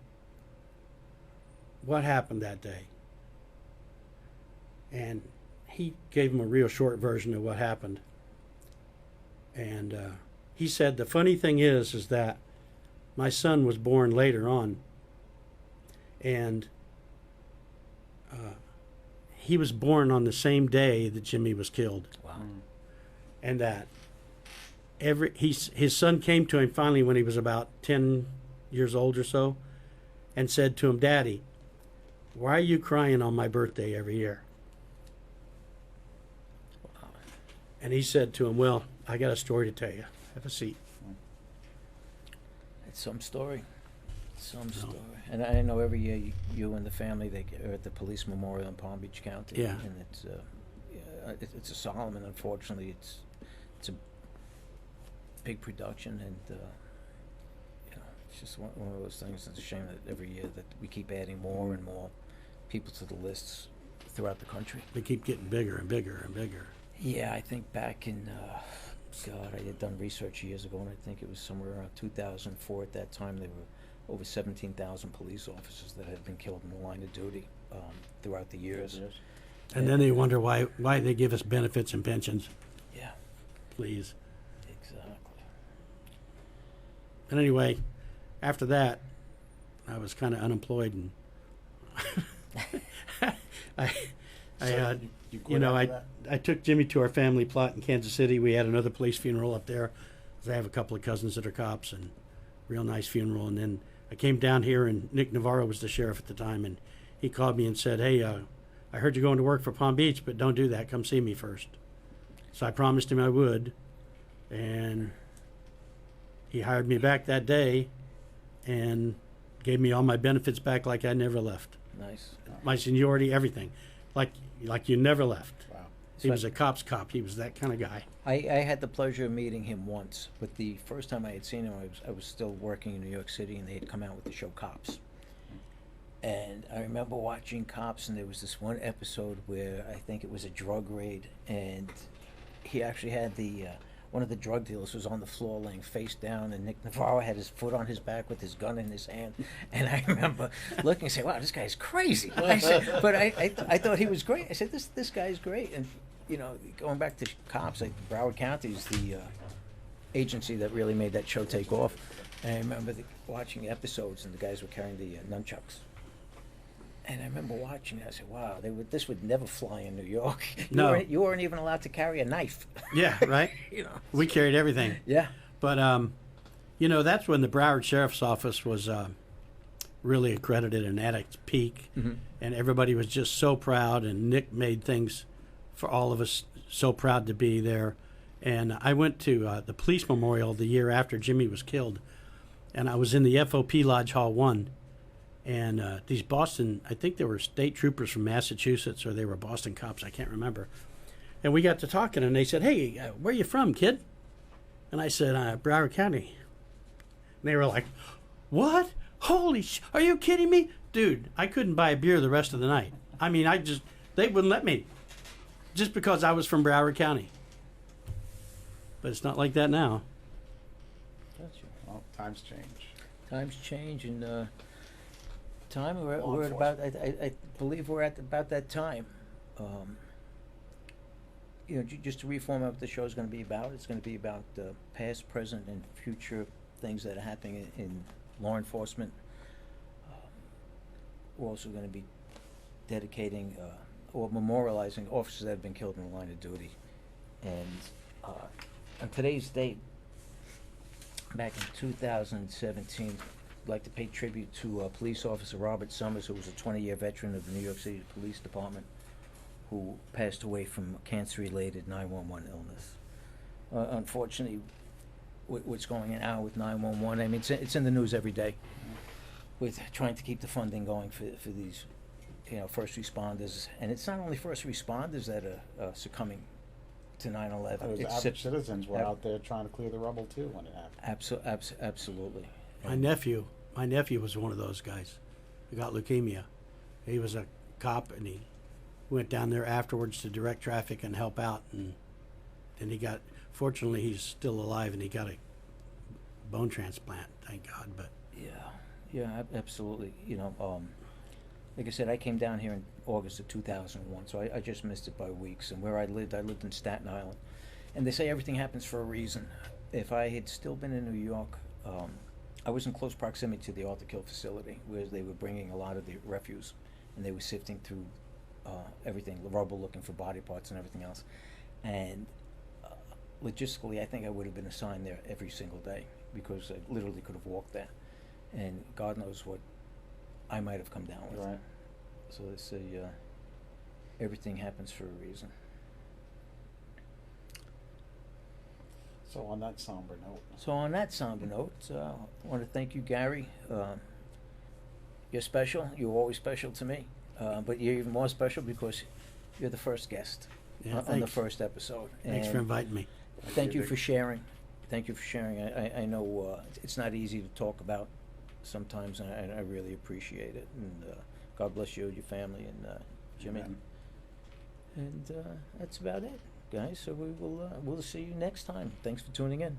"What happened that day?" And he gave them a real short version of what happened. And he said, "The funny thing is that my son was born later on, and he was born on the same day that Jimmy was killed." Wow. And that his son came to him finally when he was about 10 years old or so, and said to him, "Daddy, why are you crying on my birthday every year?" Wow. And he said to him, "Well, I got a story to tell you. Have a seat." It's some story. Some story. And I know every year you and the family are at the police memorial in Palm Beach County. Yeah. And it's a solemn, and unfortunately it's a big production, and it's just one of those things. It's a shame that every year that we keep adding more and more people to the lists throughout the country. They keep getting bigger and bigger and bigger. Yeah, I think back in I had done research years ago, and I think it was somewhere around 2004. At that time, there were over 17,000 police officers that had been killed in the line of duty throughout the years. And then they wonder why they give us benefits and pensions. Yeah, Please. exactly. And anyway, after that, I was kind of unemployed, and I took Jimmy to our family plot in Kansas City. We had another police funeral up there, 'cause I have a couple of cousins that are cops, and real nice funeral. And then I came down here, and Nick Navarro was the sheriff at the time, and he called me and said, "Hey, I heard you're going to work for Palm Beach, but don't do that. Come see me first." So I promised him I would, and he hired me back that day and gave me all my benefits back like I never left. Nice. My seniority, everything. Like you never left. Wow. He was a cop's cop. He was that kind of guy. I had the pleasure of meeting him once, but the first time I had seen him, I was still working in New York City, and they had come out with the show Cops. And I remember watching Cops, and there was this one episode where I think it was a drug raid, and he actually had one of the drug dealers was on the floor laying face down, and Nick Navarro had his foot on his back with his gun in his hand. And I remember looking and saying, "Wow, this guy's crazy." I said, but I thought he was great. I said, this guy's great. And going back to Cops, like Broward County is the agency that really made that show take off. And I remember watching episodes, and the guys were carrying the nunchucks. And I remember watching it. I said, "Wow, this would never fly in New York." No. You weren't even allowed to carry a knife. Yeah, right? We carried everything. Yeah. But, that's when the Broward Sheriff's Office was really accredited and at its peak. Mm-hmm. And everybody was just so proud, and Nick made things for all of us so proud to be there. And I went to the police memorial the year after Jimmy was killed, and I was in the FOP Lodge Hall 1. And these Boston, I think they were state troopers from Massachusetts, or they were Boston cops, I can't remember. And we got to talking, and they said, "Hey, where you from, kid?" And I said, "Broward County." And they were like, "What? Are you kidding me?" Dude, I couldn't buy a beer the rest of the night. I mean, they wouldn't let me, just because I was from Broward County. But it's not like that now. Gotcha. Well, times change. Times change, and we're at about. I believe we're at about that time. just to reformat what the show is going to be about. It's going to be about past, present, and future things that are happening in law enforcement. We're also going to be dedicating or memorializing officers that have been killed in the line of duty. And on today's date, back in 2017, I'd like to pay tribute to police officer Robert Summers, who was a 20-year veteran of the New York City Police Department, who passed away from cancer-related 911 illness. Unfortunately, what's going on now with 911, I mean, it's in the news every day with trying to keep the funding going for these, first responders. And it's not only first responders that are succumbing to 9/11. Those average citizens were out there trying to clear the rubble too when it happened. Absolutely. My nephew was one of those guys. He got leukemia. He was a cop, and he went down there afterwards to direct traffic and help out. And then fortunately, he's still alive, and he got a bone transplant. Thank God. But yeah, absolutely. Like I said, I came down here in August of 2001, so I just missed it by weeks. And where I lived in Staten Island. And they say everything happens for a reason. If I had still been in New York, I was in close proximity to the Arthur Kill facility, where they were bringing a lot of the refuse, and they were sifting through everything, the rubble, looking for body parts and everything else. And logistically, I think I would have been assigned there every single day, because I literally could have walked there. And God knows what I might have come down with. Right. So they say everything happens for a reason. So on that somber note. I want to thank you, Gary. You're special. You're always special to me. But you're even more special because you're the first guest on the first episode. Thanks for inviting me. Thank you for sharing. I know it's not easy to talk about sometimes, and I really appreciate it. And God bless you, your family, and Jimmy. Amen. And that's about it, guys. So we'll see you next time. Thanks for tuning in.